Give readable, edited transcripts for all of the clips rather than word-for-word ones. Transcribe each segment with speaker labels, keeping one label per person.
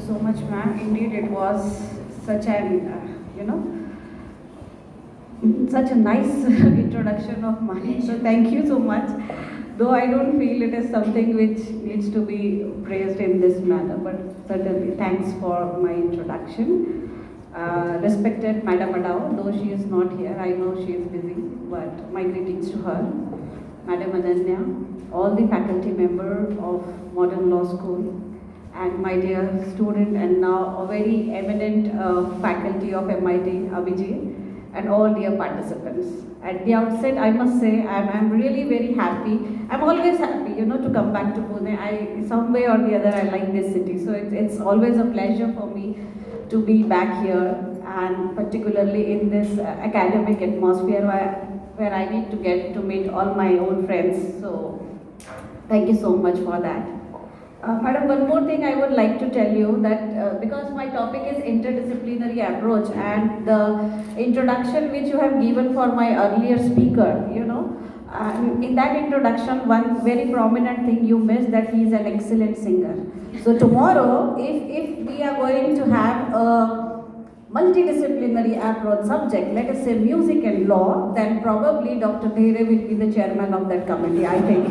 Speaker 1: you so much, ma'am. Indeed, it was such an, such a nice introduction of mine. So thank you so much. Though I don't feel it is something which needs to be praised in this manner, but certainly thanks for my introduction. Respected Madam Adao, though she is not here, I know she is busy, but my greetings to her. Madam Ananya, all the faculty member of Modern Law School, and my dear student and now a very eminent faculty of MIT, Abhijeet, and all dear participants. At the outset, I must say I'm really very happy. I'm always happy, to come back to Pune. Some way or the other, I like this city. So it's always a pleasure for me to be back here, and particularly in this academic atmosphere where I need to get to meet all my old friends. So thank you so much for that. Madam, one more thing I would like to tell you that because my topic is interdisciplinary approach, and the introduction which you have given for my earlier speaker, in that introduction, one very prominent thing you missed, that he is an excellent singer. So tomorrow, if we are going to have a multidisciplinary approach subject, let us say music and law, then probably Dr. Dhere will be the chairman of that committee, I think.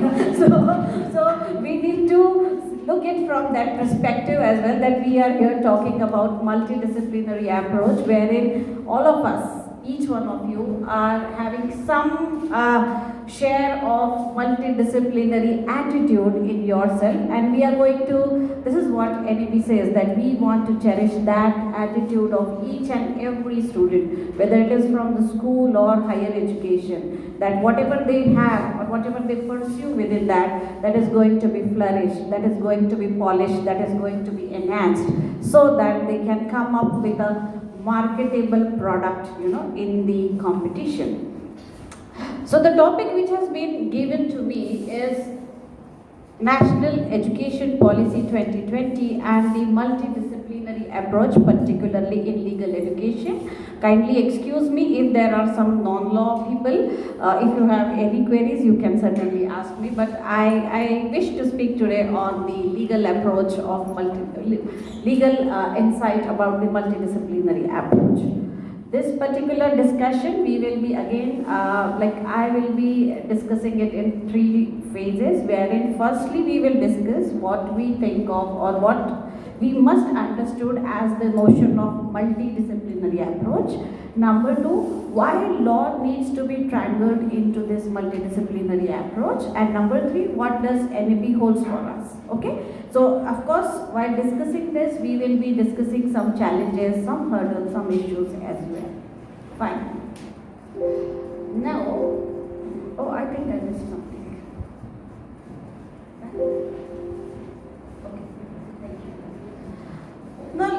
Speaker 1: so we need to look it from that perspective as well, that we are here talking about multidisciplinary approach, wherein all of us, each one of you, are having some share of multidisciplinary attitude in yourself, and we are going to, this is what NEB says, that we want to cherish that attitude of each and every student, whether it is from the school or higher education, that whatever they have or whatever they pursue within that is going to be flourished, that is going to be polished, that is going to be enhanced, so that they can come up with a marketable product, in the competition. So the topic which has been given to me is National Education Policy 2020 and the multidisciplinary approach, particularly in legal education. Kindly excuse me if there are some non-law people. If you have any queries, you can certainly ask me. But I wish to speak today on the legal approach of legal insight about the multidisciplinary approach. This particular discussion, we will be again, I will be discussing it in 3 phases, wherein firstly we will discuss what we think of or what we must understood as the notion of multidisciplinary approach. Number 2, why law needs to be triangled into this multidisciplinary approach. And number 3, what does NEP holds for us. Okay. So of course, while discussing this, we will be discussing some challenges, some hurdles, some issues as well. Fine. Now, oh, I think I missed something. Okay, thank you. Now,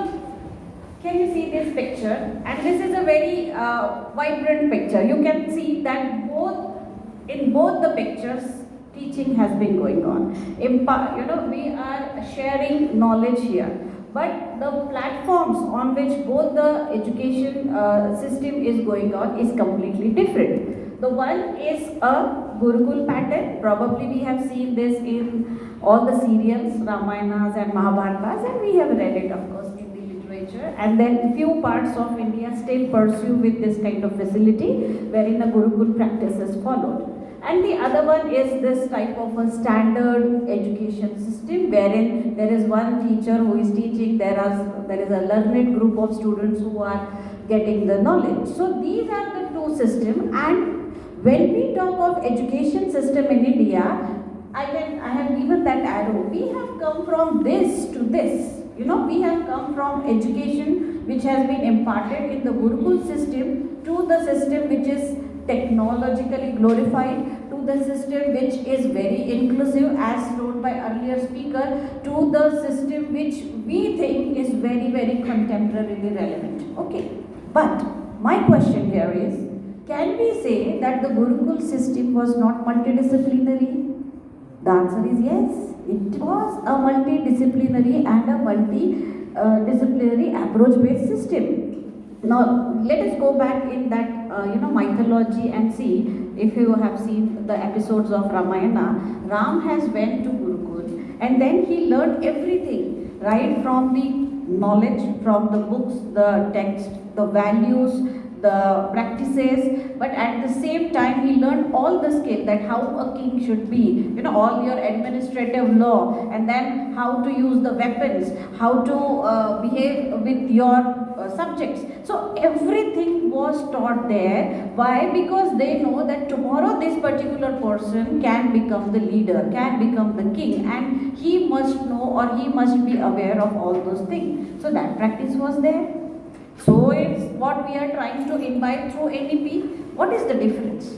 Speaker 1: can you see this picture? And this is a very vibrant picture. You can see that in both the pictures, teaching has been going on. We are sharing knowledge here, but the platforms on which both the education system is going on is completely different. The one is a Gurukul pattern. Probably we have seen this in all the serials, Ramayanas and Mahabharatas, and we have read it, of course, in the literature. And then few parts of India still pursue with this kind of facility, wherein a Gurukul practice is followed. And the other one is this type of a standard education system, wherein there is one teacher who is teaching, there is a learned group of students who are getting the knowledge. So these are the two systems, and when we talk of education system in India, I have given that arrow. We have come from this to this. We have come from education which has been imparted in the Gurukul system to the system which is technologically glorified, to the system which is very inclusive, as told by earlier speaker, to the system which we think is very, very contemporarily relevant. Okay, but my question here is, can we say that the Gurukul system was not multidisciplinary? The answer is yes. It was a multidisciplinary and a multidisciplinary approach-based system. Now, let us go back in that mythology and see, if you have seen the episodes of Ramayana, Ram has went to Gurukul and then he learned everything, right from the knowledge from the books, the text, the values, the practices, but at the same time he learned all the skill that how a king should be, all your administrative law, and then how to use the weapons, how to behave with your subjects. So everything was taught there. Why? Because they know that tomorrow this particular person can become the leader, can become the king, and he must know or he must be aware of all those things. So that practice was there. So it's what we are trying to imbibe through NEP. What is the difference?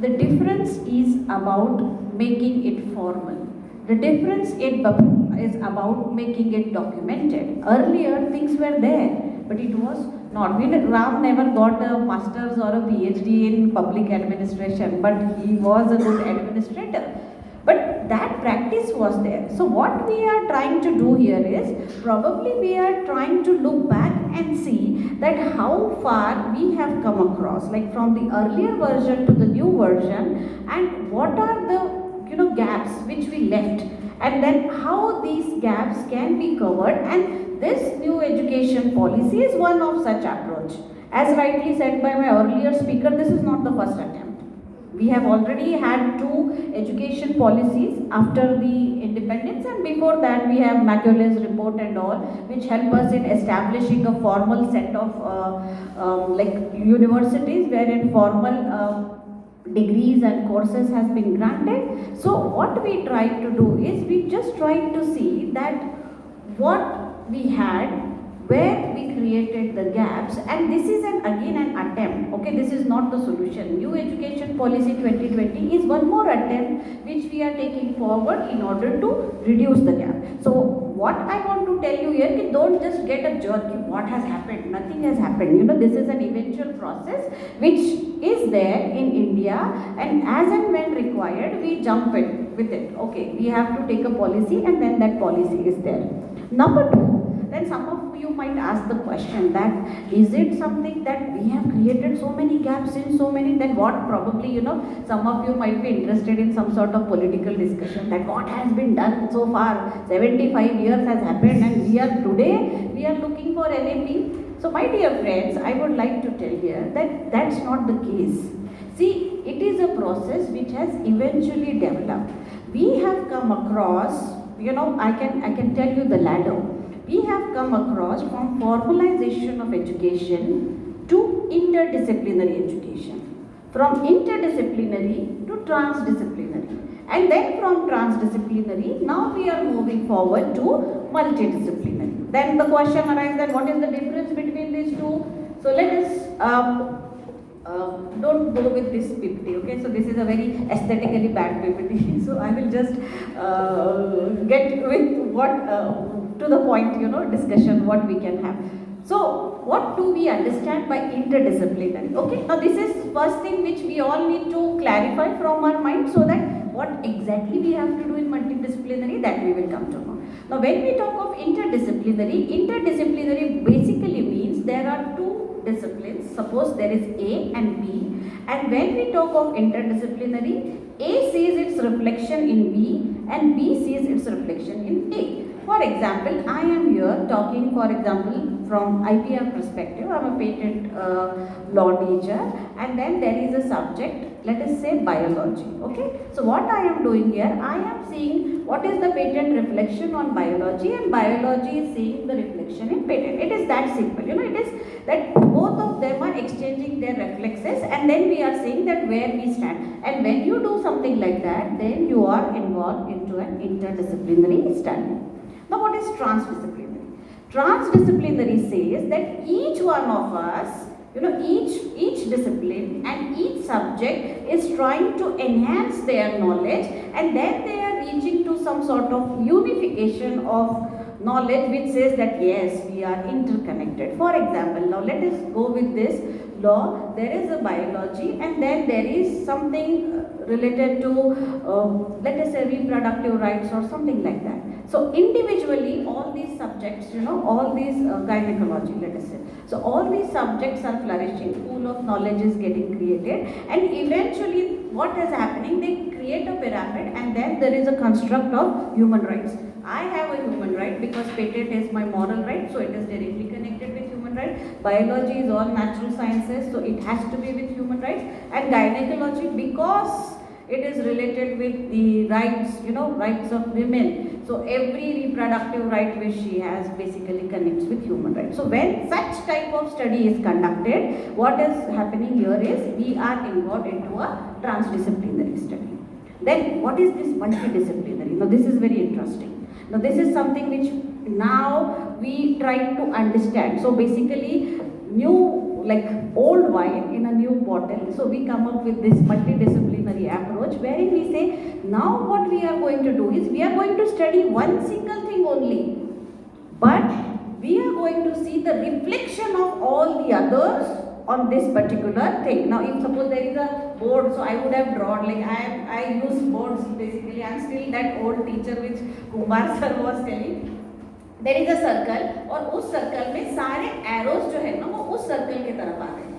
Speaker 1: The difference is about making it formal. The difference is about making it documented. Earlier things were there, but it was not. Ram never got a master's or a PhD in public administration, but he was a good administrator. But that practice was there. So what we are trying to do here is, probably we are trying to look back and see that how far we have come across, like from the earlier version to the new version, and what are the gaps which we left, and then how these gaps can be covered. And this new education policy is one of such approach. As rightly said by my earlier speaker, this is not the first attempt. We have already had 2 education policies after the independence, and before that we have Macaulay's report and all, which help us in establishing a formal set of like universities wherein formal degrees and courses has been granted. So what we try to do is, we just try to see that what we had, where we created the gaps, and this is again an attempt. Okay, this is not the solution. New Education Policy 2020 is one more attempt which we are taking forward in order to reduce the gap. So what I want to tell you here, don't just get a jerk. What has happened? Nothing has happened. This is an eventual process which is there in India, and as and when required, we jump in with it. Okay, we have to take a policy, and then that policy is there. Number 2. Then some of you might ask the question that, is it something that we have created so many gaps in so many, then what? Probably, some of you might be interested in some sort of political discussion, that what has been done so far, 75 years has happened, and we are looking for NAP. So my dear friends, I would like to tell here that that's not the case. See, it is a process which has eventually developed. We have come across, I can tell you the ladder. We have come across from formalization of education to interdisciplinary education, from interdisciplinary to transdisciplinary, and then from transdisciplinary, now we are moving forward to multidisciplinary. Then the question arises that what is the difference between these two? So let us don't go with this PPT, okay? So this is a very aesthetically bad PPT. So I will just get with what to the point, discussion what we can have. So what do we understand by interdisciplinary? Okay, now this is first thing which we all need to clarify from our mind, so that what exactly we have to do in multidisciplinary, that we will come to know. Now when we talk of interdisciplinary basically means there are 2 disciplines. Suppose there is A and B, and when we talk of interdisciplinary, A sees its reflection in B and B sees its reflection in A. For example, I am here talking, for example, from IPR perspective. I am a patent law teacher, and then there is a subject, let us say biology. Okay, so what I am doing here, I am seeing what is the patent reflection on biology, and biology is seeing the reflection in patent. It is that simple. It is that both of them are exchanging their reflexes, and then we are saying that where we stand. And when you do something like that, then you are involved into an interdisciplinary study. Now what is transdisciplinary? Transdisciplinary says that each one of us, each discipline and each subject is trying to enhance their knowledge, and then they are reaching to some sort of unification of knowledge which says that yes, we are interconnected. For example, now let us go with this law. There is a biology, and then there is something related to let us say reproductive rights or something like that. So individually all these subjects, all these gynecology, let us say, so all these subjects are flourishing, pool of knowledge is getting created, and eventually what is happening, they create a pyramid, and then there is a construct of human rights. I have a human right because patent is my moral right, so it biology is all natural sciences, so it has to be with human rights, and gynecology because it is related with the rights, rights of women. So every reproductive right which she has basically connects with human rights. So when such type of study is conducted, what is happening here is we are involved into a transdisciplinary study. Then what is this multidisciplinary? Now this is very interesting. Now this is something which now we try to understand. So basically new, like old wine in a new bottle. So we come up with this multidisciplinary approach wherein we say now what we are going to do is we are going to study one single thing only, but we are going to see the reflection of all the others on this particular thing. Now if suppose there is a board, so I would have drawn, like I use boards basically. I am still that old teacher which Kumbhar sir was telling. There is a circle और उस circle में सारे arrows जो है ना वो उस circle के तरफ आ रहे हैं.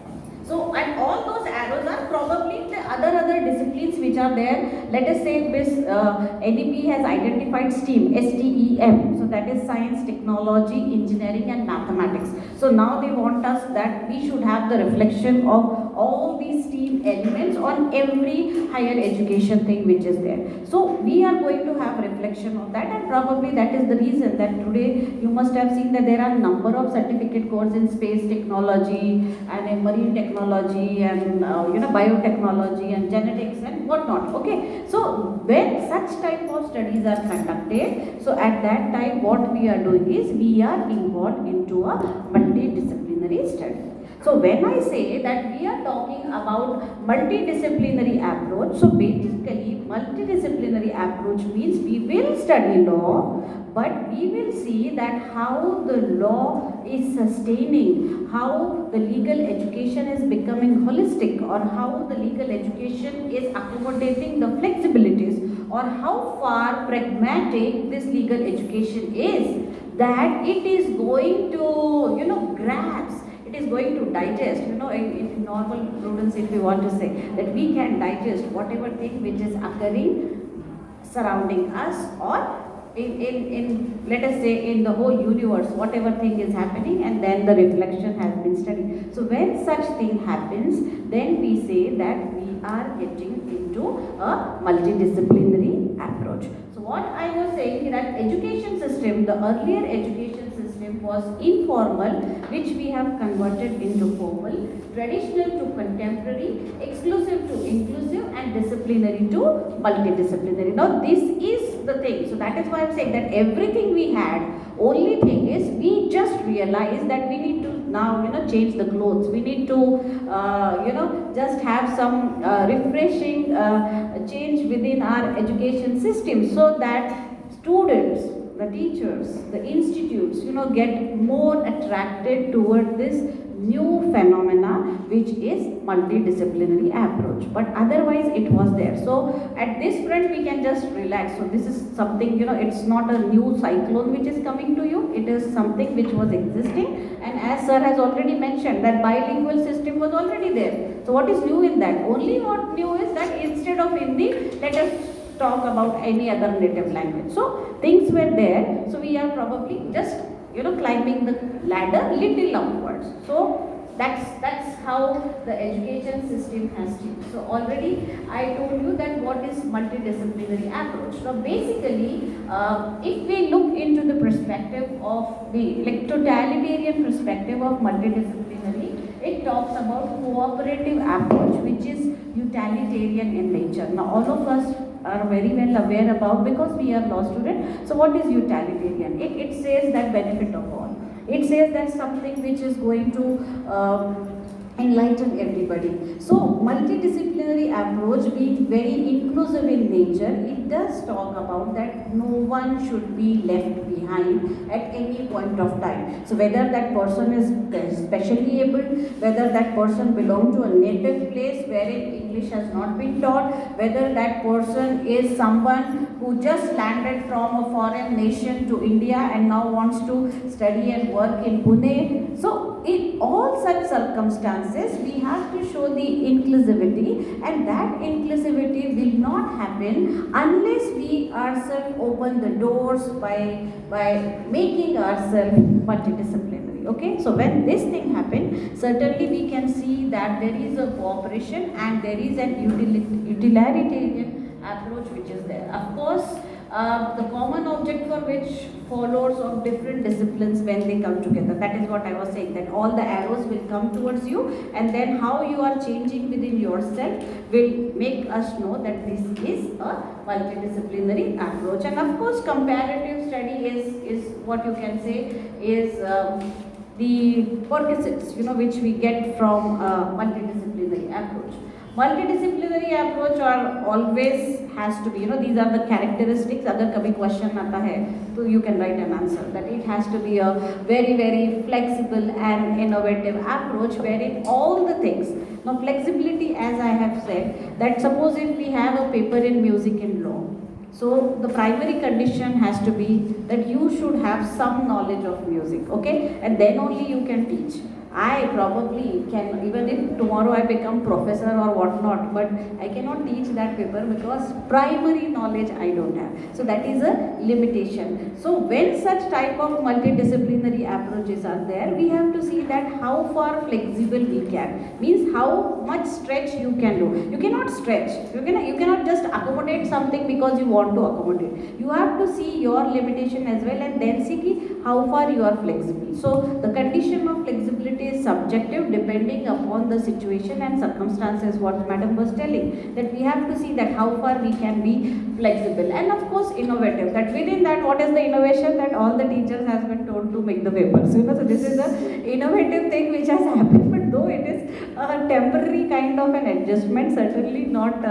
Speaker 1: So and all those arrows are probably the other disciplines which are there. Let us say this NEP has identified STEAM, STEM. So that is science, technology, engineering and mathematics. So now they want us that we should have the reflection of all these STEAM elements on every higher education thing which is there. So we are going to have reflection of that, and probably that is the reason that today you must have seen that there are number of certificate courses in space technology and marine technology and biotechnology and genetics and whatnot. Okay, so when such type of studies are conducted, so at that time what we are doing is we are involved into a multidisciplinary study. So when I say that we are talking about multidisciplinary approach, so basically multidisciplinary approach means we will study law, but we will see that how the law is sustaining, how the legal education is becoming holistic, or how the legal education is accommodating the flexibilities, or how far pragmatic this legal education is, that it is going to, grasp. It is going to digest, in normal prudence, if we want to say, that we can digest whatever thing which is occurring surrounding us, or in let us say in the whole universe, whatever thing is happening, and then the reflection has been studied. So when such thing happens, then we say that we are getting into a multidisciplinary approach. So what I was saying is that education system, the earlier education system was informal, which we have converted into formal, traditional to contemporary, exclusive to inclusive, and disciplinary to multidisciplinary. Now this is the thing. So that is why I am saying that everything we had, only thing is we just realized that we need to now change the clothes. We need to just have some refreshing change within our education system, so that students, the teachers, the institutes, get more attracted toward this new phenomena which is multidisciplinary approach. But otherwise it was there. So at this front we can just relax. So this is something, it's not a new cyclone which is coming to you. It is something which was existing, and as sir has already mentioned that bilingual system was already there. So what is new in that? Only what new is that instead of Hindi, let us talk about any other native language. So things were there. So we are probably just climbing the ladder little upwards. So that's how the education system has changed. So already I told you that what is multidisciplinary approach. So basically, if we look into the perspective of the totalitarian perspective of multidisciplinary, it talks about cooperative approach, which is utilitarian in nature. Now all of us are very well aware about, because we are law students. So what is utilitarian? It says that benefit of all. It says that something which is going to enlighten everybody. So multidisciplinary approach being very inclusive in nature, it does talk about that no one should be left behind at any point of time. So whether that person is specially able, whether that person belongs to a native place wherein English has not been taught, whether that person is someone who just landed from a foreign nation to India and now wants to study and work in Pune. So in all such circumstances, we have to show the inclusivity, and that inclusivity will not happen unless we ourselves open the doors by making ourselves multidisciplinary. Okay, so when this thing happens, certainly we can see that there is a cooperation and there is an utilitarian approach which is there. Of course, the common object for which followers of different disciplines when they come together. That is what I was saying, that all the arrows will come towards you, and then how you are changing within yourself will make us know that this is a multidisciplinary approach. And of course, comparative study is what you can say is the perquisites, which we get from multidisciplinary approach. Multidisciplinary approach are always has to be, these are the characteristics. Agar kabhi question aata hai, so you can write an answer that it has to be a very, very flexible and innovative approach wherein all the things. Now flexibility, as I have said, that suppose if we have a paper in music and law, so the primary condition has to be that you should have some knowledge of music, okay, and then only you can teach. I probably can, even if tomorrow I become professor or whatnot, but I cannot teach that paper because primary knowledge I don't have. So that is a limitation. So when such type of multidisciplinary approaches are there, we have to see that how far flexible we can. Means how much stretch you can do. You cannot stretch. You cannot just accommodate something because you want to accommodate. You have to see your limitation as well and then see how far you are flexible. So the condition of flexibility is subjective depending upon the situation and circumstances, what madam was telling, that we have to see that how far we can be flexible, and of course innovative, that within that what is the innovation, that all the teachers has been told to make the papers, so this is the innovative thing which has happened, but though it is a temporary kind of an adjustment, certainly not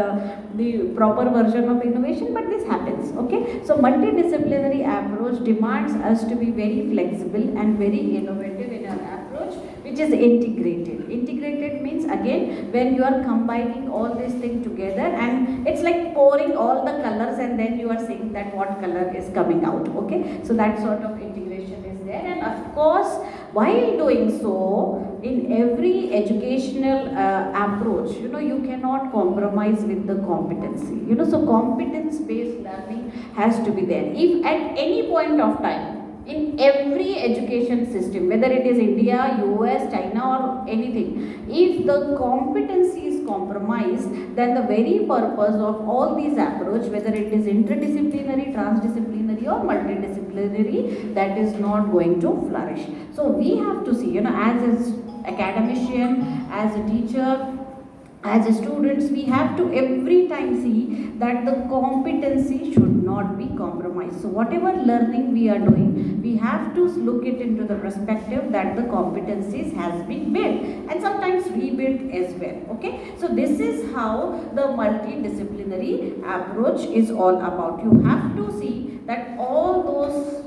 Speaker 1: the proper version of innovation, but this happens. Okay, so multidisciplinary approach demands us to be very flexible and very innovative in our approach, which is integrated. Integrated means again when you are combining all these things together, and it's like pouring all the colors and then you are saying that what color is coming out. Okay, so that sort of integration is there, and of course while doing so, in every educational approach, you cannot compromise with the competency. So competence-based learning has to be there. If at any point of time, in every education system, whether it is India, US, China or anything, if the competency is compromised, then the very purpose of all these approach, whether it is interdisciplinary, transdisciplinary or multidisciplinary, that is not going to flourish. So we have to see, as an academician, as a teacher, as a students, we have to every time see that the competency should not be compromised. So whatever learning we are doing, we have to look it into the perspective that the competencies has been built and sometimes rebuilt as well. Okay, so this is how the multidisciplinary approach is all about. You have to see that all those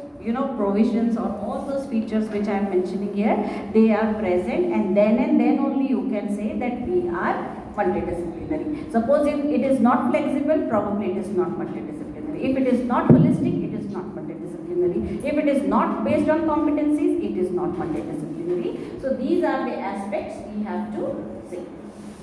Speaker 1: provisions or all those features which I am mentioning here, they are present, and then only you can say that we are multidisciplinary. Suppose if it is not flexible, probably it is not multidisciplinary. If it is not holistic, it is not multidisciplinary. If it is not based on competencies, it is not multidisciplinary. So these are the aspects we have to see.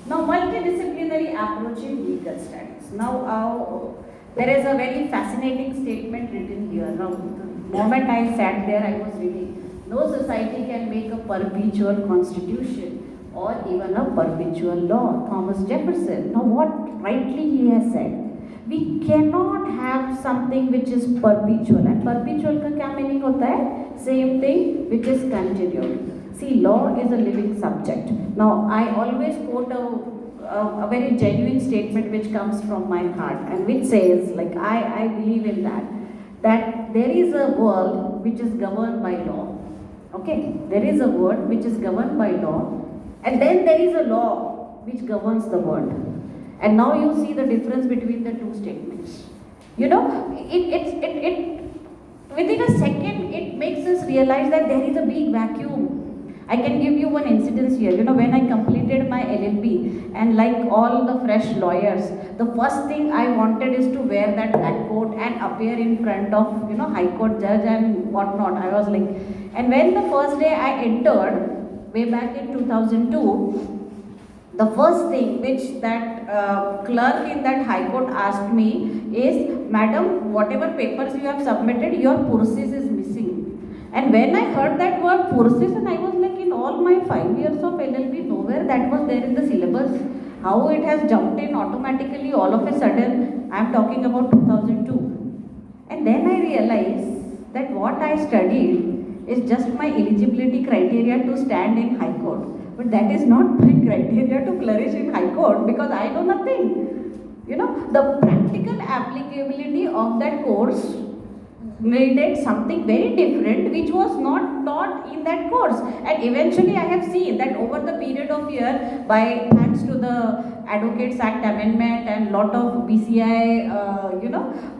Speaker 1: Now multidisciplinary approach in legal studies. Now there is a very fascinating statement written here. Now the moment I sat there, I was reading, no society can make a perpetual constitution or even a perpetual law. Thomas Jefferson. Now what rightly he has said, we cannot have something which is perpetual. And perpetual ka kya meaning hota hai? Same thing which is continuing. See, law is a living subject. Now I always quote a very genuine statement which comes from my heart and which says, like I believe in that there is a world which is governed by law. Okay, there is a world which is governed by law, and then there is a law which governs the world. And now you see the difference between the two statements. It within a second it makes us realize that there is a big vacuum. I can give you one incident here. When I completed my LLB, and like all the fresh lawyers, the first thing I wanted is to wear that black coat and appear in front of High Court judge and whatnot. I was like, and when the first day I entered, way back in 2002, the first thing which that clerk in that High Court asked me is, Madam, whatever papers you have submitted, your purses is missing. And when I heard that word forces, and I was like, in all my 5 years of LLB, nowhere that was there in the syllabus. How it has jumped in automatically all of a sudden, I am talking about 2002. And then I realized that what I studied is just my eligibility criteria to stand in High Court. But that is not my criteria to flourish in High Court because I know nothing. You know, the practical applicability of that course needed something very different which was not taught in that course. And eventually I have seen that over the period of year, by thanks to the Advocates Act amendment and lot of BCI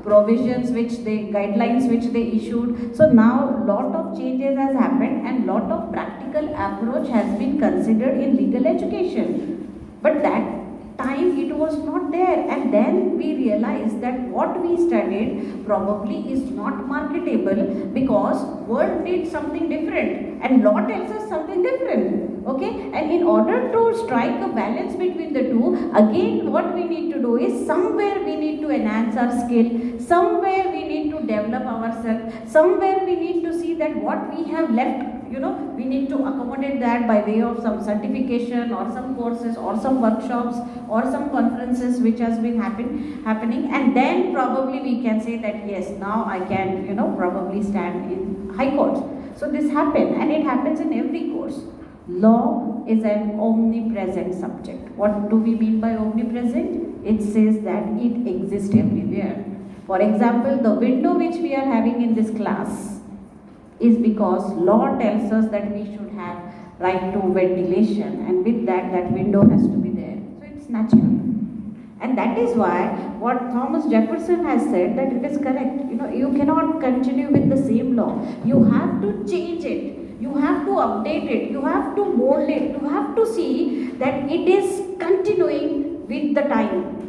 Speaker 1: provisions which they guidelines which they issued, so now lot of changes has happened and lot of practical approach has been considered in legal education. But that time it was not there, and then we realized that what we studied probably is not marketable because world needs something different and law tells us something different. Okay, and in order to strike a balance between the two, again what we need to do is somewhere we need to enhance our skill, somewhere we need to develop ourselves, somewhere we need to see that what we have left, we need to accommodate that by way of some certification or some courses or some workshops or some conferences which has been happening, and then probably we can say that yes, now I can probably stand in high courts. So this happens, and it happens in every course. Law is an omnipresent subject. What do we mean by omnipresent? It says that it exists everywhere. For example, the window which we are having in this class is because law tells us that we should have right to ventilation, and with that window has to be there. So it's natural. And that is why what Thomas Jefferson has said, that it is correct. You cannot continue with the same law. You have to change it. You have to update it. You have to mold it. You have to see that it is continuing with the time.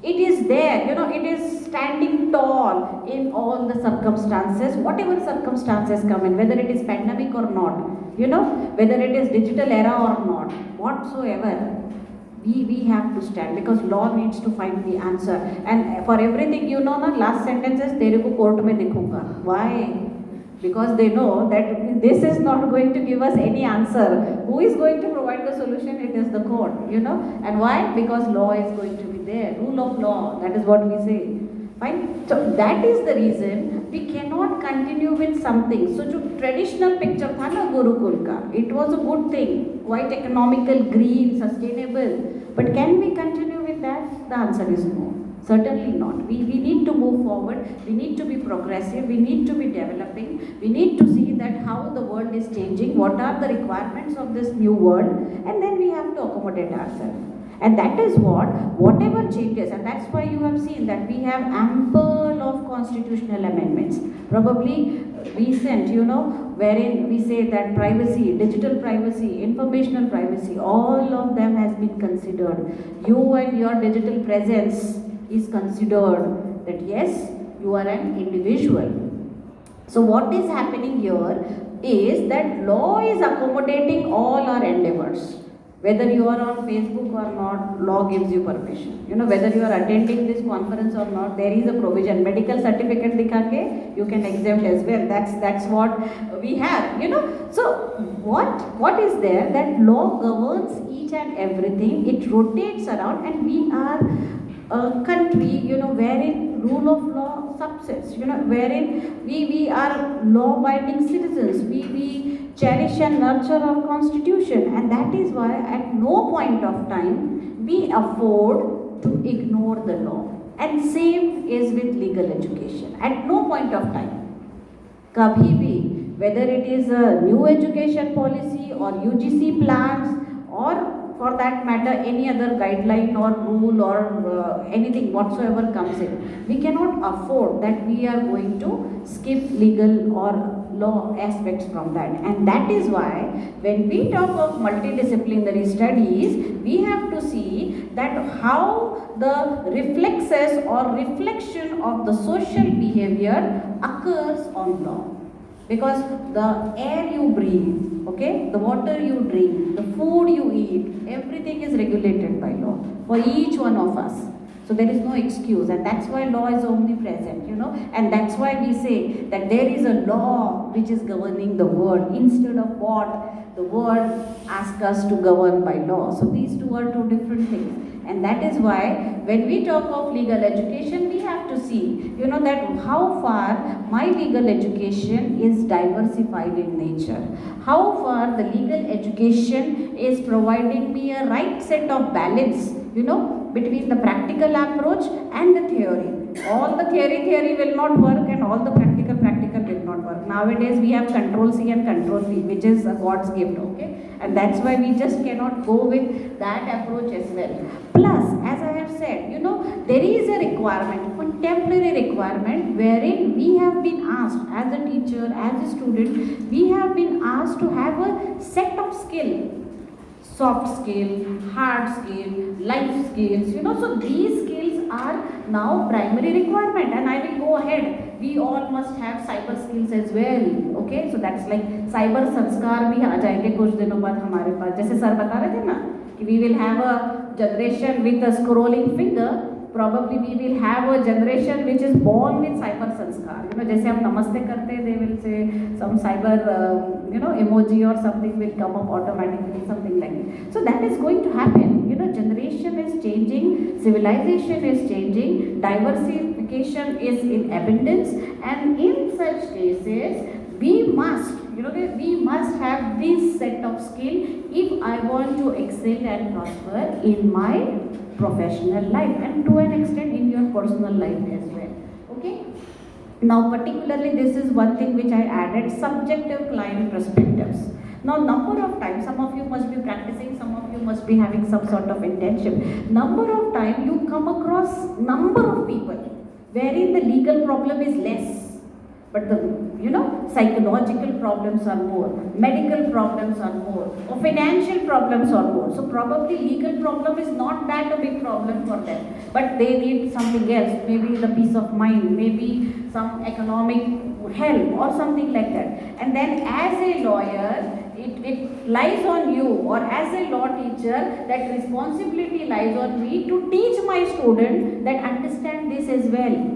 Speaker 1: It is there, it is standing tall in all the circumstances, whatever circumstances come in, whether it is pandemic or not, whether it is digital era or not, whatsoever. We have to stand because law needs to find the answer. And for everything, the last sentence is, Tere ko court mein dikhunga. Why? Because they know that this is not going to give us any answer. Who is going to provide the solution? It is the court, And why? Because law is going to be there. Rule of law, that is what we say. Fine? So that is the reason we cannot continue with something. So traditional picture tha na Gurukul ka, it was a good thing, quite economical, green, sustainable. But can we continue with that? The answer is no. Certainly not. We need to move forward. We need to be progressive. We need to be developing. We need to see that how the world is changing, what are the requirements of this new world, and then we have to accommodate ourselves. And that is whatever changes, and that's why you have seen that we have ample of constitutional amendments. Probably recent, wherein we say that privacy, digital privacy, informational privacy, all of them has been considered. You and your digital presence is considered that yes, you are an individual. So what is happening here is that law is accommodating all our endeavors. Whether you are on Facebook or not, law gives you permission. Whether you are attending this conference or not, there is a provision. Medical certificate dikha ke, you can exempt as well. That's what we have. So what is there? That law governs each and everything. It rotates around, and we are a country, wherein rule of law subsists, wherein we are law-abiding citizens. We cherish and nurture our constitution, and that is why at no point of time we afford to ignore the law. And same is with legal education. At no point of time, kabhi bhi, whether it is a new education policy or UGC plans, or for that matter any other guideline or rule or anything whatsoever comes in, we cannot afford that we are going to skip legal or law aspects from that. And that is why when we talk of multidisciplinary studies, we have to see that how the reflexes or reflection of the social behavior occurs on law. Because the air you breathe, okay, the water you drink, the food you eat, everything is regulated by law for each one of us. So there is no excuse, and that's why law is omnipresent, and that's why we say that there is a law which is governing the world instead of what the world asks us to govern by law. So these two are two different things. And that is why when we talk of legal education, we have to see, that how far my legal education is diversified in nature. How far the legal education is providing me a right set of balance, between the practical approach and the theory. All the theory will not work, and all the practical will not work. Nowadays we have control C and control V, which is a God's gift, okay? And that's why we just cannot go with that approach as well. Plus, as I have said, there is a requirement, contemporary requirement, wherein we have been asked as a teacher, as a student, we have been asked to have a set of skill. Soft skill, hard skill, life skills, so these skills are now primary requirement, and I will go ahead. We all must have cyber skills as well, okay? So that's like cyber sanskar bhi aa jayenge kuch dinon baad hamare paas. Jaise sir bata rahe the na, कि we will have a generation with a scrolling finger. Probably we will have a generation which is born with cyber sanskar. जैसे हम नमस्ते करते हैं, they will say some cyber, emoji or something will come up automatically, something like that. So that is going to happen. Generation is changing, civilization is changing, diversification is in abundance, and in such cases, we must have this set of skill if I want to excel and prosper in my professional life, and to an extent in your personal life as well. Okay. Now particularly this is one thing which I added, subjective client perspectives. Now number of times, some of you must be practicing, some of you must be having some sort of intention. Number of times you come across number of people wherein the legal problem is less, but the psychological problems are more, medical problems are more, or financial problems are more. So probably legal problem is not that a big problem for them, but they need something else, maybe the peace of mind, maybe some economic help or something like that. And then as a lawyer, it lies on you, or as a law teacher, that responsibility lies on me to teach my student that understand this as well.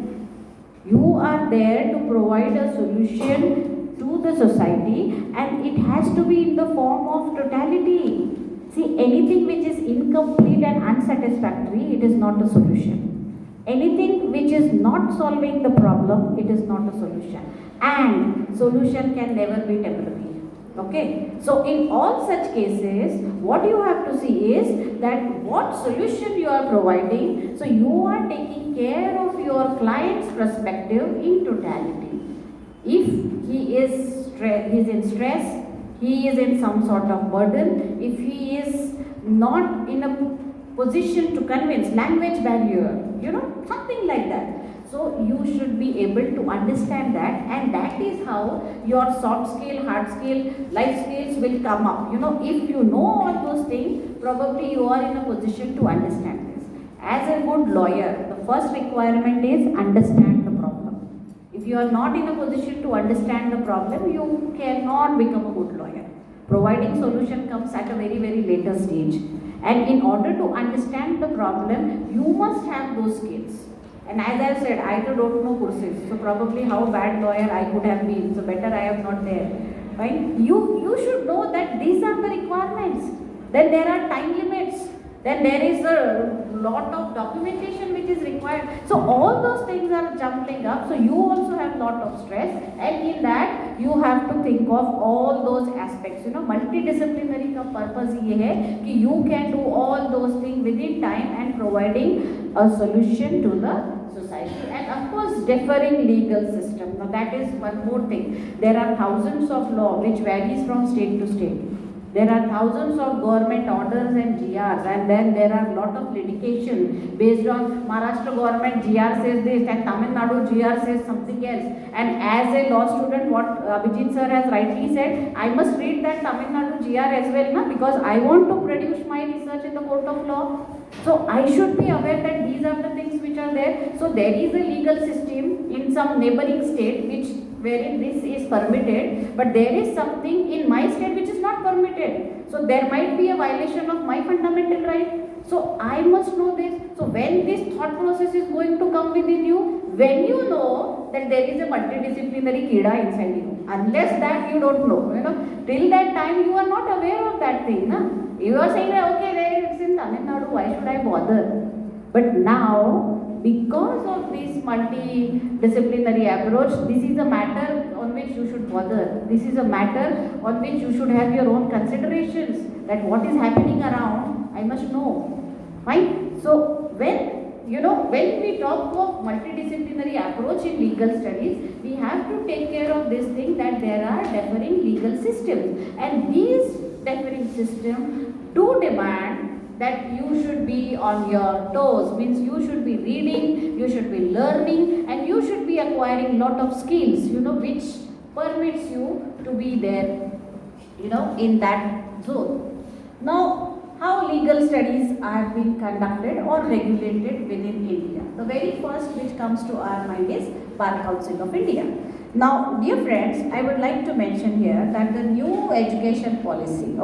Speaker 1: You are there to provide a solution to the society, and it has to be in the form of totality. See, anything which is incomplete and unsatisfactory, it is not a solution. Anything which is not solving the problem, it is not a solution. And solution can never be temporary. Okay, so in all such cases, what you have to see is that what solution you are providing, so you are taking care of your client's perspective in totality. If he is in stress, he is in some sort of burden, if he is not in a position to convince, language barrier, something like that. So you should be able to understand that, and that is how your soft skill, hard skill, life skills will come up. If you know all those things, probably you are in a position to understand this. As a good lawyer, the first requirement is understand the problem. If you are not in a position to understand the problem, you cannot become a good lawyer. Providing solution comes at a very, very later stage. And in order to understand the problem, you must have those skills. And as I have said, I too don't know courses, so probably how bad lawyer I could have been, so better I am not there. Right? You should know that these are the requirements. Then there are time limits. Then there is a lot of documentation which is required. So all those things are jumbling up. So you also have lot of stress, and in that you have to think of all those aspects. Multidisciplinary का purpose ये है कि you can do all those things within time and providing a solution to the society. And of course, differing legal system. Now that is one more thing. There are thousands of law which varies from state to state. There are thousands of government orders and GRs, and then there are lot of litigation based on Maharashtra government GR says this and Tamil Nadu GR says something else. And as a law student, what Abhijeet sir has rightly said, I must read that Tamil Nadu GR as well, because I want to produce my research in the court of law. So I should be aware that these are the things which are there. So there is a legal system in some neighboring state wherein this is permitted, but there is something in my state which is not permitted. affected. So there might be a violation of my fundamental right. So I must know this. So when this thought process is going to come within you, when you know that there is a multidisciplinary kida inside you, unless that you don't know, till that time you are not aware of that thing. Na? You are saying that, okay, there it's in Tamil Nadu, why should I bother? But now, because of this multidisciplinary approach, this is a matter on which you should bother. This is a matter on which you should have your own considerations, that what is happening around, I must know. Fine? So, when we talk of multidisciplinary approach in legal studies, we have to take care of this thing that there are differing legal systems. And these differing systems do demand that you should be on your toes, means you should be reading, you should be learning, and you should be acquiring lot of skills, which permits you to be there, in that zone. Now, how legal studies are being conducted or regulated within India? The very first which comes to our mind is Bar Council of India. Now, dear friends, I would like to mention here that the new education policy,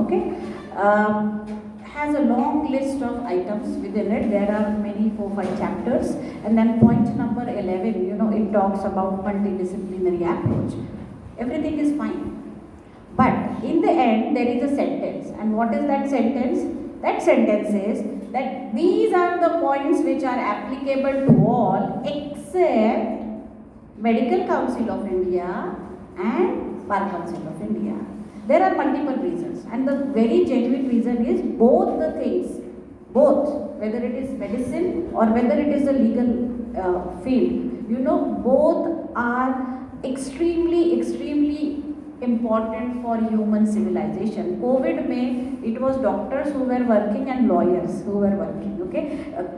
Speaker 1: has a long list of items within it. There are many 4-5 chapters, and then point number 11, it talks about multidisciplinary approach. Everything is fine, but in the end there is a sentence, and what is that sentence? That sentence is that these are the points which are applicable to all except Medical Council of India and Bar Council of India. There are multiple reasons, and the very genuine reason is both the things, whether it is medicine or whether it is a legal field, both are extremely important for human civilization. COVID it was doctors who were working and lawyers who were working. Okay,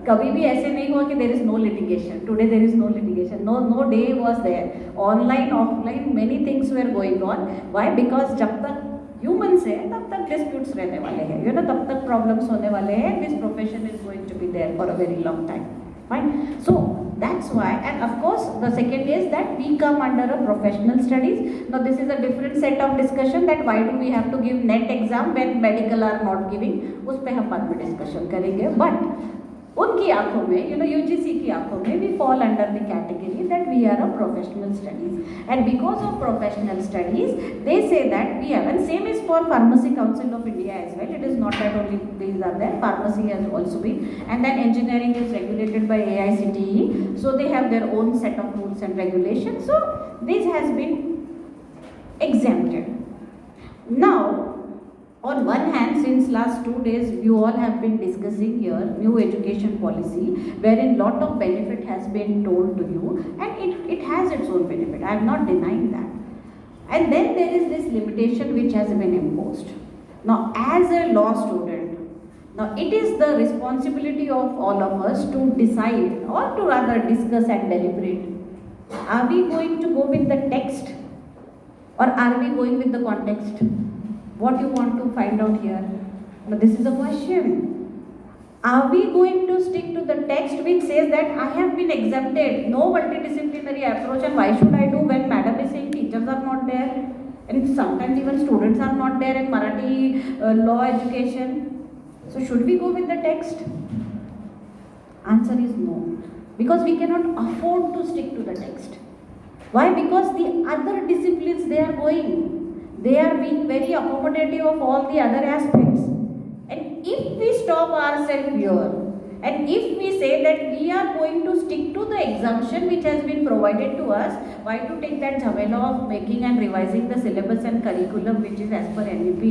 Speaker 1: कभी भी ऐसे नहीं हुआ कि there is no litigation. Today there is no litigation. No day was there. Online, offline, many things were going on. Why? Because जब तक humans है तब तक disputes रहने वाले हैं. तब तक problems होने वाले हैं. This profession is going to be there for a very long time. Fine. So that's why, and of course the second is that we come under a professional studies. Now this is a different set of discussion, that why do we have to give net exam when medical are not giving, उस पे हम बाद में discussion करेंगे. But उनकी आंखों में, UGC की आंखों में, we fall under the category that we are a professional studies, and because of professional studies, they say that we have, and same is for Pharmacy Council of India as well. It is not that only these are there, pharmacy has also been, and then engineering is regulated by AICTE, so they have their own set of rules and regulations. So this has been exempted. Now, on one hand, since last 2 days, you all have been discussing here new education policy, wherein lot of benefit has been told to you, and it has its own benefit. I am not denying that. And then there is this limitation which has been imposed. Now, as a law student, now it is the responsibility of all of us to decide, or to rather discuss and deliberate. Are we going to go with the text, or are we going with the context? What you want to find out here? Now this is a question. Are we going to stick to the text which says that I have been exempted, no multidisciplinary approach, and why should I do when madam is saying teachers are not there, and sometimes even students are not there in Marathi law education? So should we go with the text? Answer is no, because we cannot afford to stick to the text. Why? Because the other disciplines they are going. They are being very accommodative of all the other aspects. And if we stop ourselves here, and if we say that we are going to stick to the exemption which has been provided to us, why to take that jhamela of making and revising the syllabus and curriculum which is as per NEP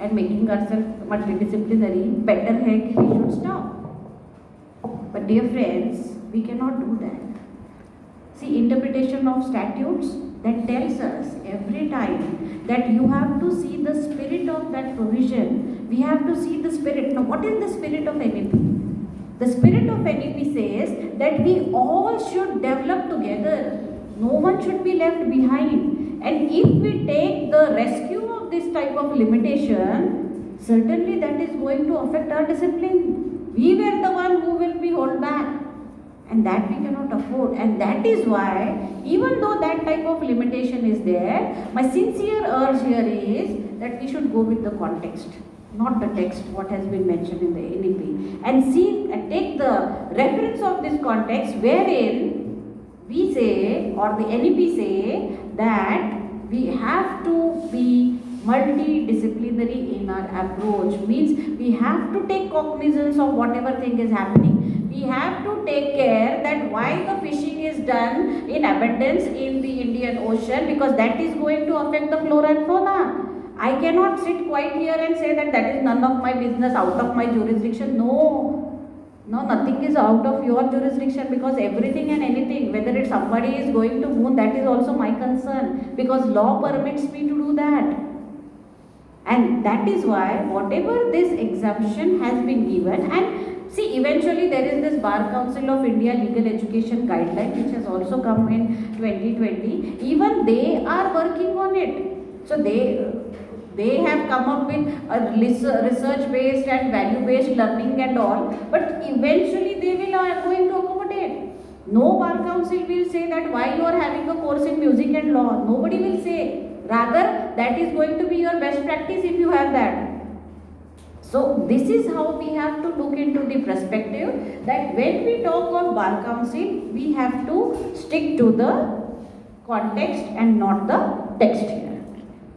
Speaker 1: and making ourselves multidisciplinary? Better hai ki we should stop. But dear friends, we cannot do that. See, interpretation of statutes that tells us every time that you have to see the spirit of that provision. We have to see the spirit. Now, what is the spirit of NEP? The spirit of NEP says that we all should develop together. No one should be left behind. And if we take the rescue of this type of limitation, certainly that is going to affect our discipline. We were the one who will be held back. And that we cannot afford, and that is why, even though that type of limitation is there, my sincere urge here is that we should go with the context, not the text, what has been mentioned in the NEP, and see and take the reference of this context wherein we say, or the NEP say, that we have to be multidisciplinary in our approach. Means we have to take cognizance of whatever thing is happening. We have to take care that why the fishing is done in abundance in the Indian Ocean, because that is going to affect the flora and fauna. I cannot sit quite here and say that that is none of my business, out of my jurisdiction. No, nothing is out of your jurisdiction, because everything and anything, whether it's somebody is going to moon, that is also my concern, because law permits me to do that. And that is why whatever this exemption has been given, and see, eventually there is this Bar Council of India Legal Education Guideline which has also come in 2020. Even they are working on it. So they have come up with a research based and value based learning and all, but eventually they will are going to accommodate. No Bar Council will say that why you are having a course in music and law. Nobody will say. Rather, that is going to be your best practice if you have that. So this is how we have to look into the perspective, that when we talk of Bar Council, we have to stick to the context and not the text here.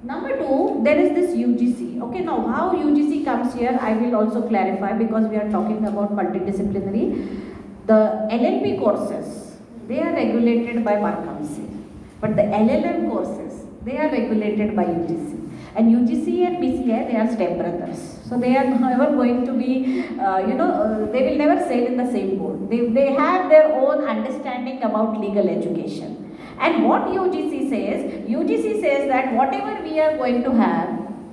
Speaker 1: Number two, there is this UGC. Okay, now how UGC comes here, I will also clarify, because we are talking about multidisciplinary. The LLB courses, they are regulated by Bar Council, but the LLM courses, they are regulated by UGC. And UGC and BCI, they are stepbrothers. So they are never going to be, they will never sail in the same boat. They have their own understanding about legal education. And what UGC says that whatever we are going to have,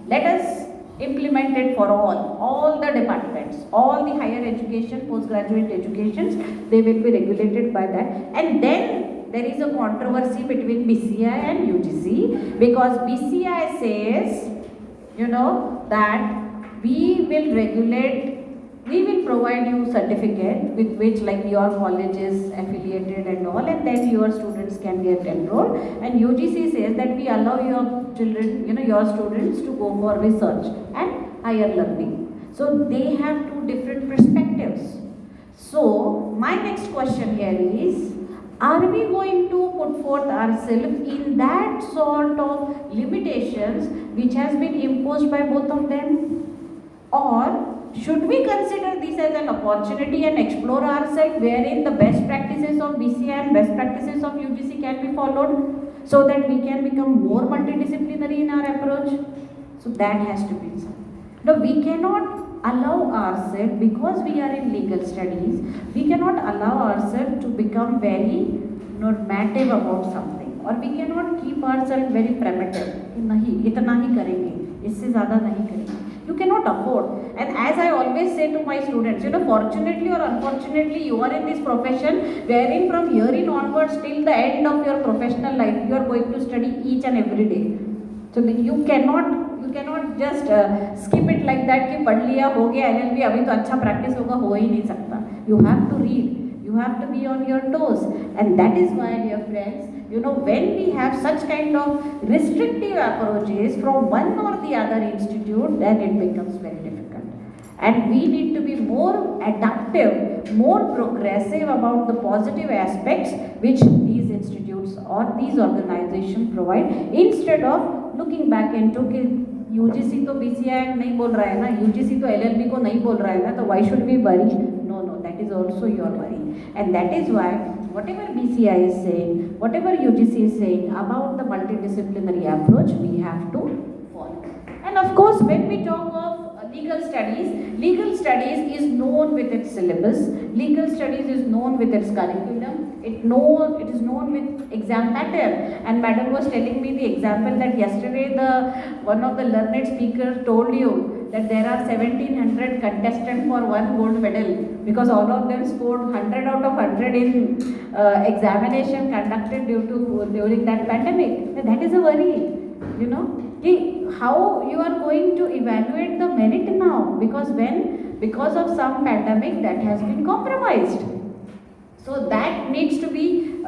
Speaker 1: let us implement it for all the departments, all the higher education, postgraduate educations, they will be regulated by that. And then there is a controversy between BCI and UGC, because BCI says, that we will provide you certificate with which like your college is affiliated and all, and then your students can get enrolled. And UGC says that we allow your children, your students to go for research and higher learning. So they have two different perspectives. So my next question here is, are we going to put forth ourselves in that sort of limitations which has been imposed by both of them? Or should we consider this as an opportunity and explore ourselves wherein the best practices of BCI and best practices of UGC can be followed, so that we can become more multidisciplinary in our approach? So that has to be so. No, we cannot allow ourselves, because we are in legal studies, we cannot allow ourselves to become very normative about something, or we cannot keep ourselves very primitive. Nahi, itna hi karenge, isse zyada nahi karenge. You cannot afford. And as I always say to my students, fortunately or unfortunately, you are in this profession wherein from here in onwards till the end of your professional life, you are going to study each and every day. So you cannot just skip it like that कि पढ़ लिया हो गया LLB अभी तो अच्छा practice होगा, हो ही नहीं सकता. You have to read, you have to be on your toes, and that is why, dear friends, when we have such kind of restrictive approaches from one or the other institute, then it becomes very difficult. And we need to be more adaptive, more progressive about the positive aspects which these institutes or these organizations provide, instead of looking back into UGC तो BCI नहीं बोल रहा है ना, UGC तो LLB को नहीं बोल रहा है ना, तो why should we worry? No, that is also your worry. And that is why whatever BCI is saying, whatever UGC is saying about the multidisciplinary approach, we have to follow. And of course, when we talk of legal studies is known with its syllabus, legal studies is known with its curriculum, it is known with exam pattern. And madam was telling me the example that yesterday one of the learned speakers told you that there are 1700 contestants for one gold medal, because all of them scored 100 out of 100 in examination conducted during that pandemic. That is a worry, how you are going to evaluate the merit now, because of some pandemic that has been compromised. So that needs to be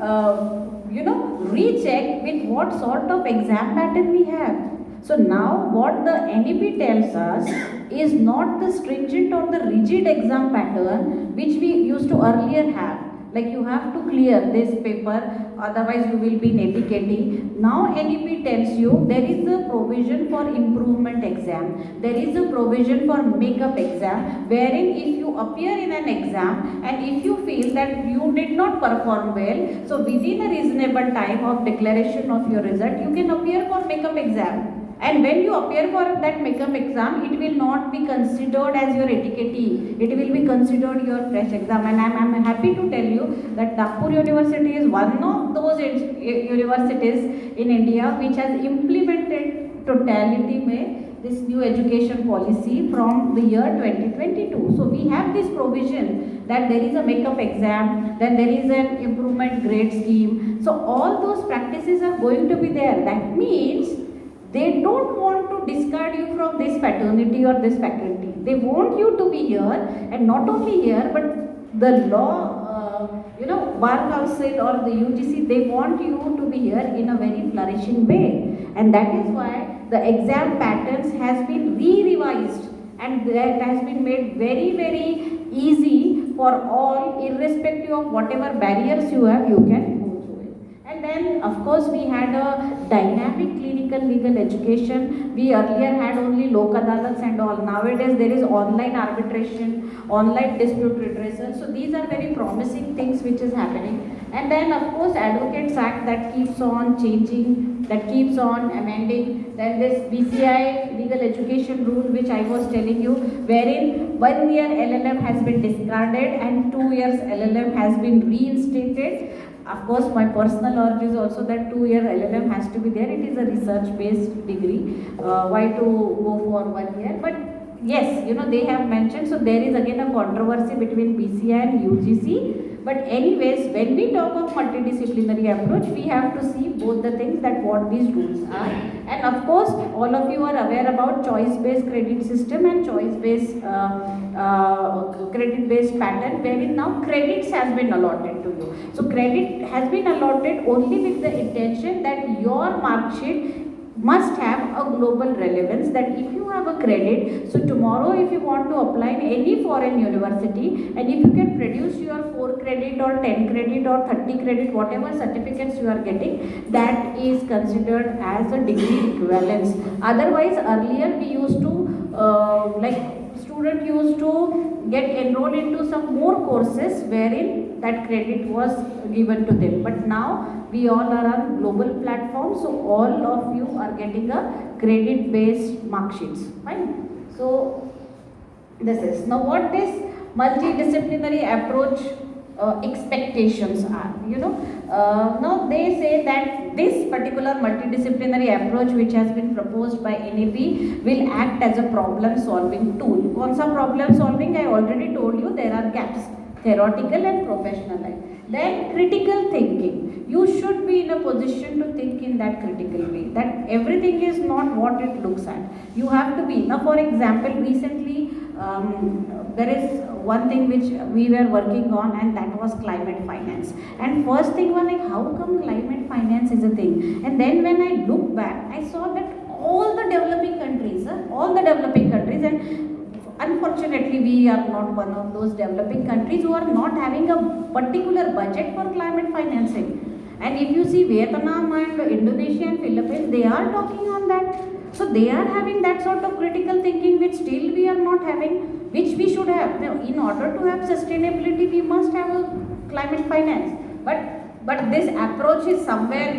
Speaker 1: rechecked with what sort of exam pattern we have. So now what the NEP tells us is not the stringent or the rigid exam pattern which we used to earlier have. Like you have to clear this paper, otherwise you will be in ATKT. Now NEP tells you there is a provision for improvement exam. There is a provision for makeup exam, wherein if you appear in an exam and if you feel that you did not perform well, so within a reasonable time of declaration of your result, you can appear for makeup exam. And when you appear for that makeup exam, it will not be considered as your ATKT. It will be considered your fresh exam. And I'm happy to tell you that Nagpur University is one of those universities in India which has implemented totality में this new education policy from the year 2022. So we have this provision that there is a makeup exam, then there is an improvement grade scheme. So all those practices are going to be there. That means they don't want to discard you from this fraternity or this faculty. They want you to be here, and not only here, but the law, Bar Council or the UGC, they want you to be here in a very flourishing way. And that is why the exam patterns has been re-revised and that has been made very, very easy for all, irrespective of whatever barriers you have, you can go through it. And then, of course, we had a dynamic clinical legal education. We earlier had only Lok Adalats and all. Nowadays, there is online arbitration, online dispute redressal. So these are very promising things which is happening. And then, of course, Advocates Act that keeps on changing, that keeps on amending. Then this BCI legal education rule which I was telling you, wherein 1 year LLM has been discarded and 2 years LLM has been reinstated. Of course, my personal urge is also that 2 year LLM has to be there. It is a research-based degree. Why to go for 1 year? But yes, they have mentioned. So there is again a controversy between BCI and UGC. But anyways, when we talk of multidisciplinary approach, we have to see both the things, that what these rules are. And of course, all of you are aware about choice-based credit system and choice-based credit-based pattern, wherein now credits has been allotted to you. So credit has been allotted only with the intention that your mark sheet must have a global relevance, that if you have a credit, so tomorrow if you want to apply in any foreign university and if you can produce your 4 credit or 10 credit or 30 credit, whatever certificates you are getting, that is considered as a degree equivalence. Otherwise, earlier we used to student used to get enrolled into some more courses wherein that credit was given to them. But now we all are on global platforms, so all of you are getting a credit based mark sheets. Fine. So this is now what this multidisciplinary approach expectations are. Now they say that this particular multidisciplinary approach which has been proposed by NEP will act as a problem solving tool. Konsa problem solving? I already told you there are gaps, theoretical and professional life. Then critical thinking. You should be in a position to think in that critical way, that everything is not what it looks at. You have to be. Now for example, recently there is one thing which we were working on, and that was climate finance. And first thing was like, how come climate finance is a thing? And then when I look back, I saw that all the developing countries, and unfortunately we are not one of those developing countries who are not having a particular budget for climate financing. And if you see Vietnam and Indonesia and Philippines, they are talking on that. So they are having that sort of critical thinking which still we are not having, which we should have. Now, in order to have sustainability, we must have a climate finance. But this approach is somewhere,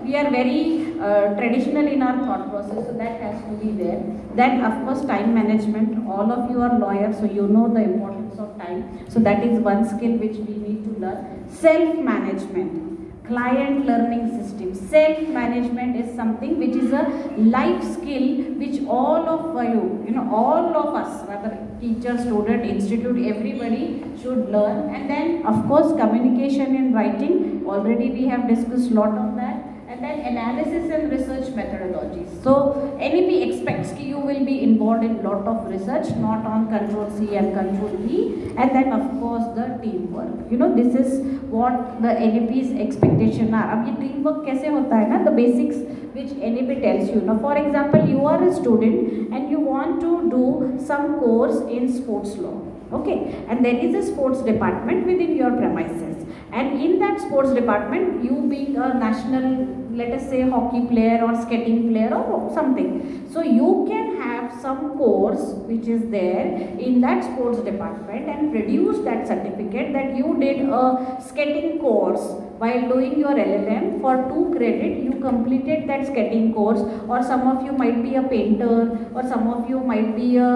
Speaker 1: we are very traditional in our thought process, so that has to be there. Then of course time management. All of you are lawyers, so you know the importance of time. So that is one skill which we need to learn. Self-management. Client learning system. Self-management is something which is a life skill which all of you, all of us, rather teacher, student, institute, everybody should learn. And then of course communication in writing. Already we have discussed a lot on that. And then analysis and research methodologies. So NEP expects that you will be involved in lot of research, not on control C and control V, and then of course the teamwork. This is what the NEP's expectation are. अब ये teamwork कैसे होता है ना? The basics which NEP tells you. Now, for example, you are a student and you want to do some course in sports law. Okay, and there is a sports department within your premises, and in that sports department, you being a national, let us say, hockey player or skating player or something, so you can have some course which is there in that sports department and produce that certificate that you did a skating course while doing your LLM. For 2 credit you completed that skating course, or some of you might be a painter, or some of you might be a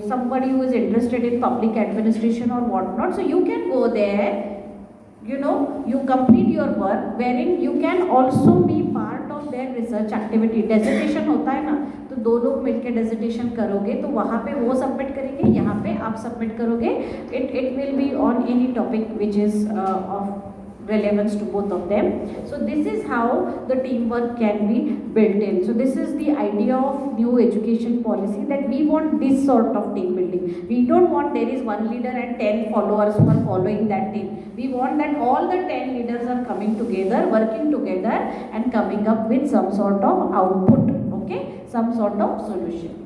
Speaker 1: somebody who is interested in public administration or whatnot. So you can go there, you complete your work, wherein you can also be part of their research activity. Dissertation होता है ना, तो 2 लोग मिलकर dissertation करोगे, तो वहाँ पे वो सबमिट करेंगे, यहाँ पे आप सबमिट करोगे. It will be on any topic which is of relevance to both of them. So this is how the teamwork can be built in. So this is the idea of new education policy, that we want this sort of team building. We don't want there is one leader and 10 followers who are following that team. We want that all the 10 leaders are coming together, working together and coming up with some sort of output, okay, some sort of solution.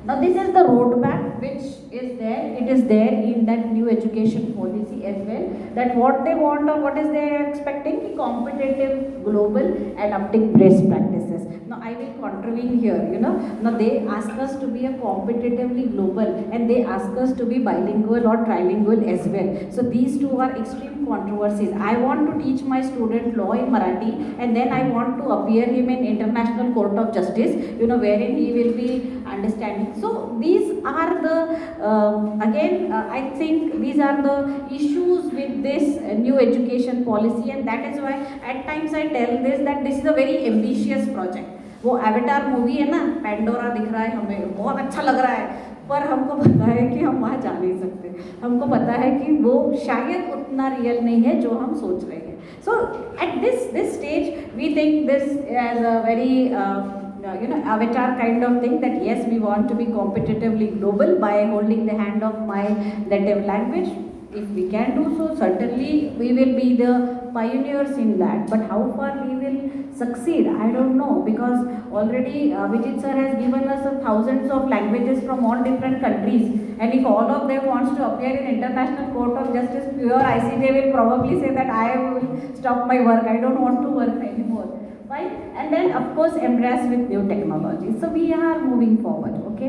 Speaker 1: Now this is the roadmap which is there. It is there in that new education policy as well, that what they want or what is they are expecting, competitive, global, adapting best practices. Now I will contravene here, now they ask us to be a competitively global, and they ask us to be bilingual or trilingual as well. So these two are extreme controversies. I want to teach my student law in Marathi, and then I want to appear him in International Court of Justice, wherein he will be understanding. So these are the I think these are the issues with this new education policy, and that is why at times I tell this that this is a very ambitious project. वो avatar movie है ना, Pandora दिख रहा है हमें, बहुत अच्छा लग रहा है, पर हमको पता है कि हम वहाँ जा नहीं सकते. हमको पता है कि वो शायद उतना रियल नहीं है जो हम सोच रहे हैं. So at this stage we think this as a very avatar kind of thing, that yes, we want to be competitively global by holding the hand of my native language. If we can do so, certainly we will be the pioneers in that. But how far we will succeed, I don't know, because already Abhijeet sir has given us thousands of languages from all different countries, and if all of them wants to appear in International Court of Justice, pure ICJ will probably say that I will stop my work, I don't want to work anymore. Right? And then of course embrace with new technology. So we are moving forward, okay.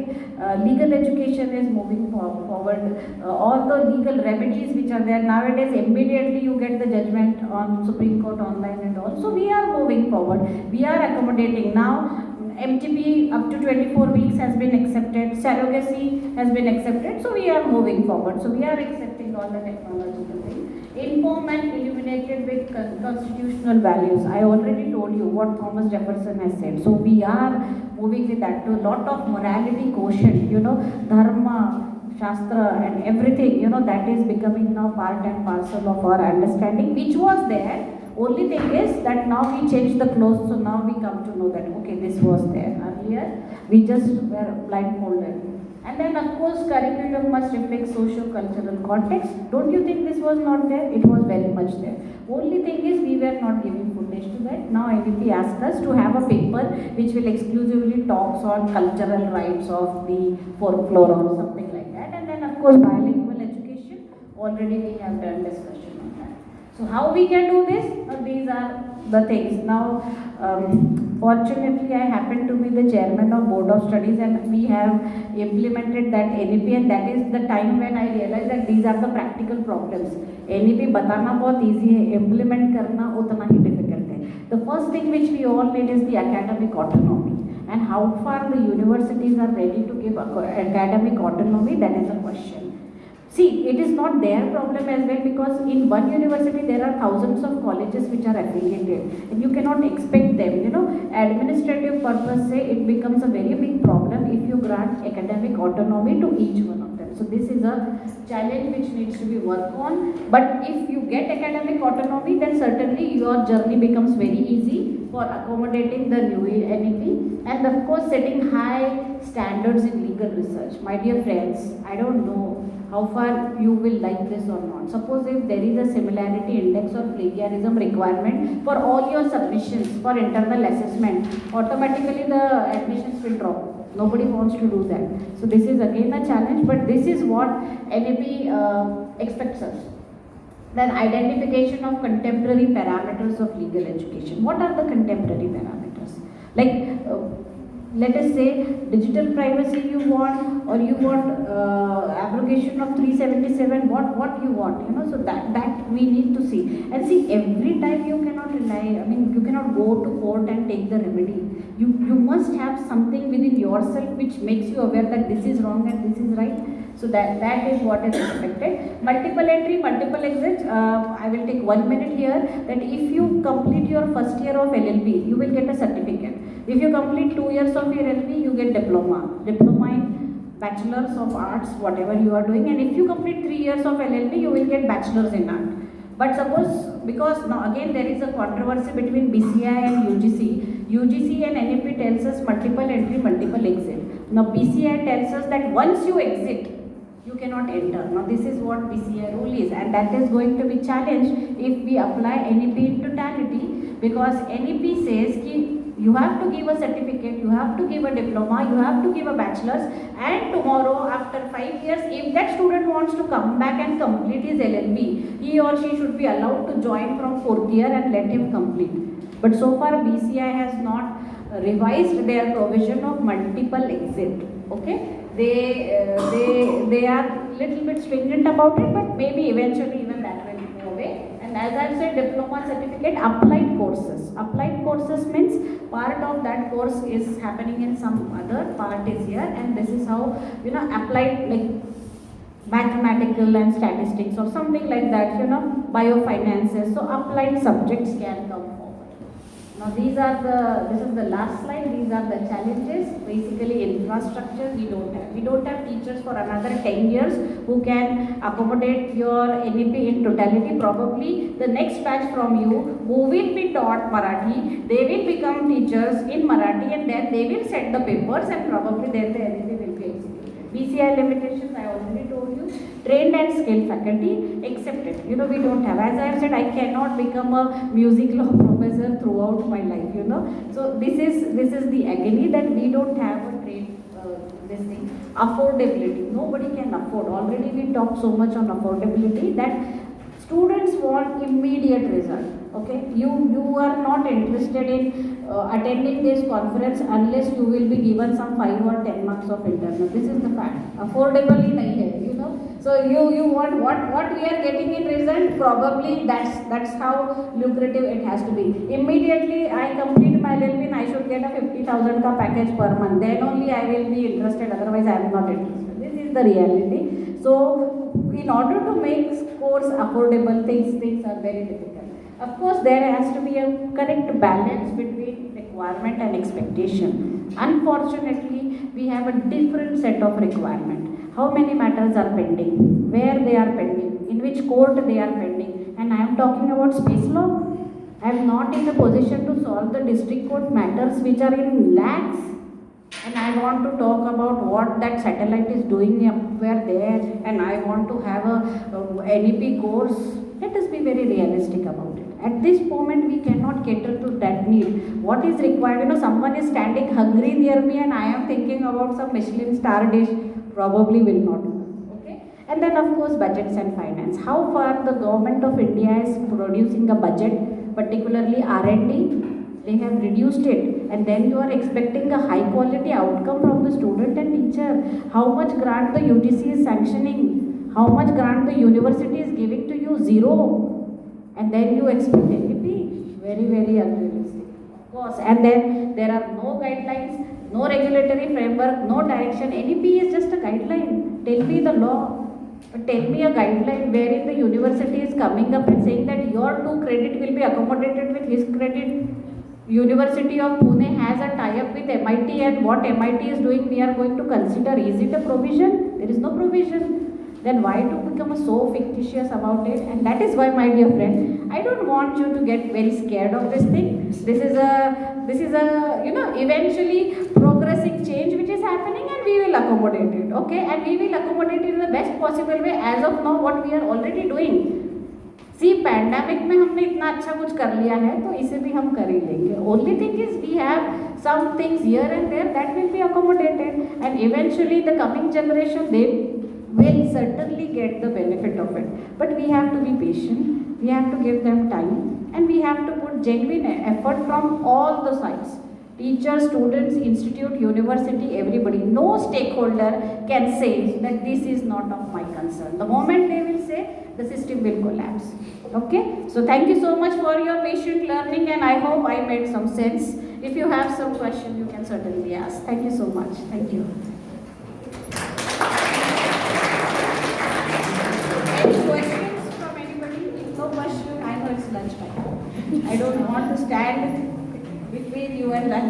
Speaker 1: Legal education is moving forward. All the legal remedies which are there nowadays, immediately you get the judgment on Supreme Court online and all. So we are moving forward. We are accommodating now. MTP up to 24 weeks has been accepted. Surrogacy has been accepted. So we are moving forward. So we are accepting all the technological things. Inform and illuminated with constitutional values. I already told you what Thomas Jefferson has said. So we are moving with that to a lot of morality quotient, dharma, shastra and everything, that is becoming now part and parcel of our understanding, which was there. Only thing is that now we change the clothes, so now we come to know that, okay, this was there. Earlier, we just were blindfolded. And then of course, curriculum must reflect socio-cultural context. Don't you think this was not there? It was very much there. Only thing is we were not giving footage to that. Now IDP asked us to have a paper which will exclusively talks on cultural rights of the folklore or something like that. And then of course, bilingual education, already we have done discussion on that. So how we can do this? These are the things. Now, fortunately, I happen to be the chairman of Board of Studies, and we have implemented that NEP, and that is the time when I realized that these are the practical problems. NEP बताना बहुत easy है, implement करना उतना ही difficult है. The first thing which we all need is the academic autonomy, and how far the universities are ready to give academic autonomy, that is a question. See, it is not their problem as well, because in one university there are thousands of colleges which are affiliated, and you cannot expect them, administrative purpose say it becomes a very big problem if you grant academic autonomy to each one of them. So this is a challenge which needs to be worked on, but if you get academic autonomy, then certainly your journey becomes very easy.
Speaker 2: for accommodating the new NEP, and of course setting high standards in legal research. My dear friends, I don't know how far you will like this or not. Suppose if there is a similarity index or plagiarism requirement for all your submissions for internal assessment, automatically the admissions will drop. Nobody wants to do that. So this is again a challenge, but this is what NEP expects us. Then identification of contemporary parameters of legal education. What are the contemporary parameters? Like let us say digital privacy you want, or you want abrogation of 377, what you want, so that we need to see. And see, every time you cannot rely, you cannot go to court and take the remedy. You must have something within yourself which makes you aware that this is wrong and this is right. So that is what is expected. Multiple entry, multiple exit. I will take 1 minute here, that if you complete your first year of LLB, you will get a certificate. If you complete 2 years of your LLB, you get diploma in bachelors of arts, whatever you are doing. And if you complete 3 years of LLB, you will get bachelors in art. But suppose, because now again there is a controversy between BCI and UGC. UGC and NEP tells us multiple entry, multiple exit. Now BCI tells us that once you exit, you cannot enter. Now this is what BCI rule is, and that is going to be challenged if we apply NEP in totality, because NEP says ki you have to give a certificate, you have to give a diploma, you have to give a bachelor's, and tomorrow after 5 years, if that student wants to come back and complete his LLB, he or she should be allowed to join from 4th year and let him complete. But so far BCI has not revised their provision of multiple exit. Okay, they are little bit stringent about it, but maybe eventually even that will go away. And as I said, diploma certificate, applied courses. Applied courses means part of that course is happening in some other part is here, and this is how applied, like mathematical and statistics or something like that, biofinances. So applied subjects can come forward. Now this is the last slide. These are the challenges. Basically infrastructure we don't have. We don't have teachers for another 10 years who can accommodate your NEP in totality. Probably the next batch from you who will be taught Marathi, they will become teachers in Marathi, and then they will set the papers, and probably then the NEP will be executed. BCI limitations I already told you. Trained and skilled faculty accepted. We don't have. As I have said, I cannot become a music law professor throughout my life. So this is the agony that we don't have a trained this thing. Affordability. Nobody can afford. Already we talked so much on affordability that students want immediate result. Okay, you are not interested in attending this conference unless you will be given some 5 or 10 marks of internal. This is the fact. Affordably nahi hai, So you want what we are getting in result. Probably that's how lucrative it has to be. Immediately I complete my LLB and I should get a 50,000 ka package per month. Then only I will be interested. Otherwise I am not interested. This is the reality. So in order to make course affordable, things are very difficult. Of course, there has to be a correct balance between requirement and expectation. Unfortunately, we have a different set of requirement. How many matters are pending? Where they are pending? In which court they are pending? And I am talking about space law. I am not in a position to solve the district court matters which are in lakhs. And I want to talk about what that satellite is doing up there, and I want to have a NEP course. Let us be very realistic about it. At this moment, we cannot cater to that need. What is required? Someone is standing hungry near me and I am thinking about some Michelin star dish, probably will not. Okay? And then of course, budgets and finance. How far the government of India is producing a budget, particularly R&D? They have reduced it, and then you are expecting a high quality outcome from the student and teacher. How much grant the UGC is sanctioning? How much grant the university is giving to you? Zero. And then you expect NEP? Very, very unrealistic. Of course. And then there are no guidelines, no regulatory framework, no direction. NEP is just a guideline. Tell me the law. But tell me a guideline wherein the university is coming up and saying that your 2 credit will be accommodated with his credit. University of Pune has a tie-up with MIT, and what MIT is doing we are going to consider. Is it a provision? There is no provision. then why to become so fictitious about it? And that is why, my dear friend, I don't want you to get very scared of this thing. This is a eventually progressing change which is happening, and we will accommodate it, okay? And we will accommodate it in the best possible way. As of now, what we are already doing. सी pandemic में हमने इतना अच्छा कुछ कर लिया है, तो इसे भी हम कर ही लेंगे. Only thing is we have some things here and there that will be accommodated, and eventually the coming generation they will certainly get the benefit of it. But we have to be patient, we have to give them time, and we have to put genuine effort from all the sides. Teachers, students, institute, university, everybody. No stakeholder can say that this is not of my concern. The moment they will say, the system will collapse. Okay? So thank you so much for your patient learning, and I hope I made some sense. If you have some question, you can certainly ask. Thank you so much. Thank you. Any questions from anybody? If no question, I know it's lunchtime. I don't want to stand between you and lunch.